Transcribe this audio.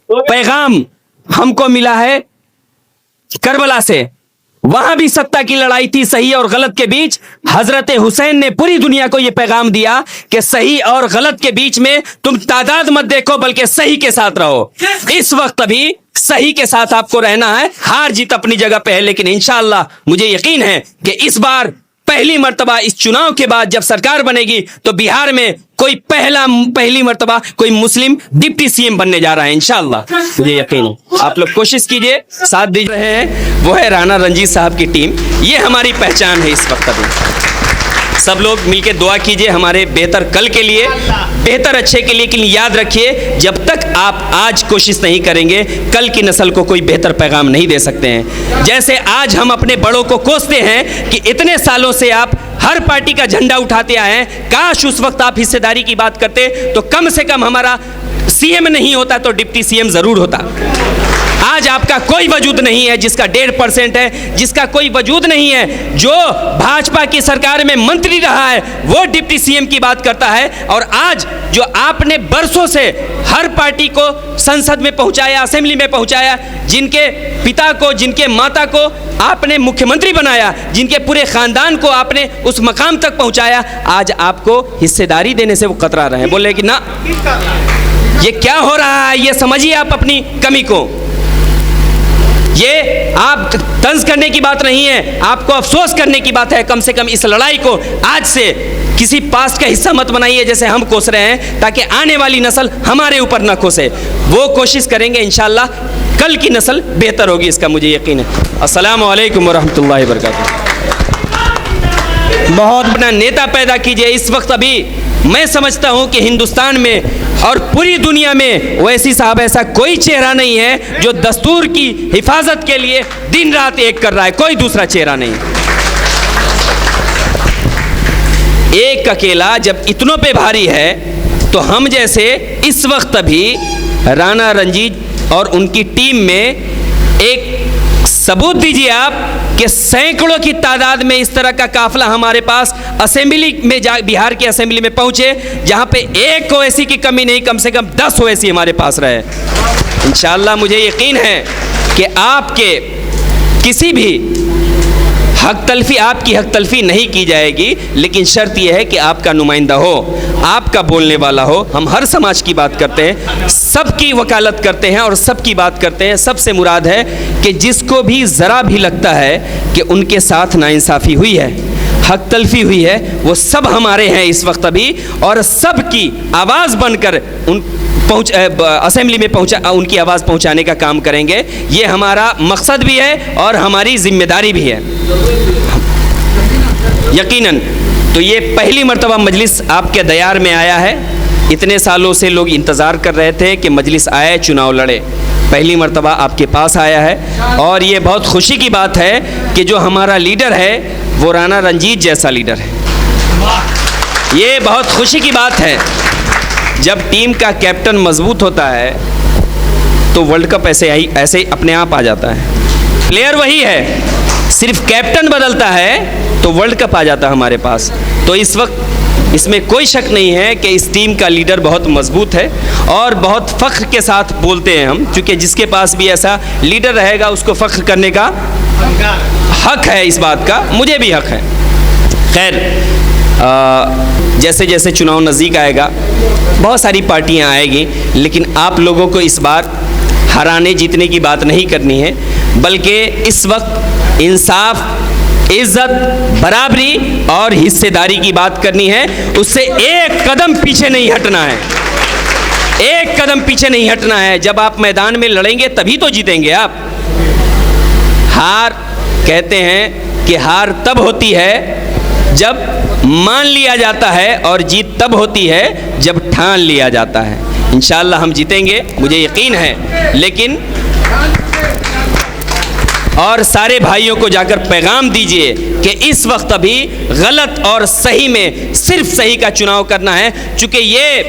पैगाम हमको मिला है करबला से। वहां भी सत्ता की लड़ाई थी, सही और गलत के बीच। हजरत हुसैन ने पूरी दुनिया को यह पैगाम दिया कि सही और गलत के बीच में तुम तादाद मत देखो, बल्कि सही के साथ रहो। इस वक्त अभी सही के साथ आपको रहना है। हार जीत अपनी जगह पे है, लेकिन इंशाअल्लाह मुझे यकीन है कि इस बार पहली मर्तबा इस चुनाव के बाद जब सरकार बनेगी तो बिहार में कोई पहली मर्तबा कोई मुस्लिम डिप्टी सीएम बनने जा रहा है इंशाअल्लाह, मुझे यकीन है। आप लोग कोशिश कीजिए, साथ दे रहे हैं वो है राणा रंजीत साहब की टीम। ये हमारी पहचान है इस वक्त। अभी सब लोग मिलकर दुआ कीजिए हमारे बेहतर कल के लिए, बेहतर अच्छे के लिए। लेकिन याद रखिए, जब तक आप आज कोशिश नहीं करेंगे, कल की नस्ल को कोई बेहतर पैगाम नहीं दे सकते हैं। जैसे आज हम अपने बड़ों को कोसते हैं कि इतने सालों से आप हर पार्टी का झंडा उठाते आए हैं, काश उस वक्त आप हिस्सेदारी की बात करते तो कम से कम हमारा सीएम नहीं होता तो डिप्टी सीएम जरूर होता। आज आपका कोई वजूद नहीं है जिसका 1.5% है, जिसका कोई वजूद नहीं है जो भाजपा की सरकार में मंत्री रहा है, वो डिप्टी सीएम की बात करता है। और आज जो आपने बरसों से हर पार्टी को संसद में पहुंचाया, असेंबली में पहुंचाया, जिनके पिता को, जिनके माता को आपने मुख्यमंत्री बनाया, जिनके पूरे खानदान को आपने उस मकाम तक पहुंचाया, आज आपको हिस्सेदारी देने से वो कतरा रहे हैं। बोले कि ना, ये क्या हो रहा है, ये समझिए आप अपनी कमी को। ये आप तंज करने की बात नहीं है, आपको अफसोस करने की बात है। कम से कम इस लड़ाई को आज से किसी पास्ट का हिस्सा मत बनाइए जैसे हम कोस रहे हैं, ताकि आने वाली नस्ल हमारे ऊपर ना कोसे। वो कोशिश करेंगे इंशाअल्लाह, कल की नस्ल बेहतर होगी, इसका मुझे यकीन है। अस्सलाम वालेकुम वरहमतुल्लाहि वबरकातुहू। बहुत बड़ा नेता पैदा कीजिए। इस वक्त अभी मैं समझता हूं कि हिंदुस्तान में और पूरी दुनिया में वैसी साहब ऐसा कोई चेहरा नहीं है जो दस्तूर की हिफाजत के लिए दिन रात एक कर रहा है, कोई दूसरा चेहरा नहीं। एक अकेला जब इतनों पे भारी है तो हम जैसे इस वक्त अभी राणा रंजीत और उनकी टीम में एक सबूत दीजिए आप कि सैकड़ों की तादाद में इस तरह का काफिला हमारे पास असेंबली में बिहार की असेंबली में पहुंचे, जहां पे एक ओवैसी की कमी नहीं, कम से कम 10 ओवैसी हमारे पास रहे। इंशाअल्लाह मुझे यकीन है कि आपके किसी भी आपकी हक तलफी नहीं की जाएगी, लेकिन शर्त यह है कि आपका नुमाइंदा हो, आपका बोलने वाला हो। हम हर समाज की बात करते हैं, सबकी वकालत करते हैं और सबकी बात करते हैं। सबसे मुराद है कि जिसको भी ज़रा भी लगता है कि उनके साथ नाइंसाफ़ी हुई है, हक तलफी हुई है, वो सब हमारे हैं इस वक्त अभी, और सबकी आवाज़ बनकर असेंबली में उनकी आवाज़ पहुंचाने का काम करेंगे। ये हमारा मकसद भी है और हमारी जिम्मेदारी भी है यकीनन। तो ये पहली मर्तबा मजलिस आपके दयार में आया है। इतने सालों से लोग इंतज़ार कर रहे थे कि मजलिस आए, चुनाव लड़े, पहली मर्तबा आपके पास आया है। और ये बहुत खुशी की बात है कि जो हमारा लीडर है वो राणा रंजीत जैसा लीडर है। ये बहुत खुशी की बात है। जब टीम का कैप्टन मजबूत होता है तो वर्ल्ड कप ऐसे अपने आप आ जाता है। प्लेयर वही है, सिर्फ कैप्टन बदलता है तो वर्ल्ड कप आ जाता है हमारे पास। तो इस वक्त इसमें कोई शक नहीं है कि इस टीम का लीडर बहुत मजबूत है और बहुत फ़ख्र के साथ बोलते हैं हम, क्योंकि जिसके पास भी ऐसा लीडर रहेगा उसको फ़ख्र करने का हक है। इस बात का मुझे भी हक है। खैर, जैसे जैसे चुनाव नज़दीक आएगा बहुत सारी पार्टियां आएगी, लेकिन आप लोगों को इस बार हराने जीतने की बात नहीं करनी है, बल्कि इस वक्त इंसाफ, इज्जत, बराबरी और हिस्सेदारी की बात करनी है। उससे एक कदम पीछे नहीं हटना है, एक कदम पीछे नहीं हटना है। जब आप मैदान में लड़ेंगे तभी तो जीतेंगे आप। हार कहते हैं कि हार तब होती है जब मान लिया जाता है और जीत तब होती है जब ठान लिया जाता है। इंशाअल्लाह हम जीतेंगे, मुझे यकीन है। लेकिन और सारे भाइयों को जाकर पैगाम दीजिए कि इस वक्त अभी गलत और सही में सिर्फ सही का चुनाव करना है, चूँकि ये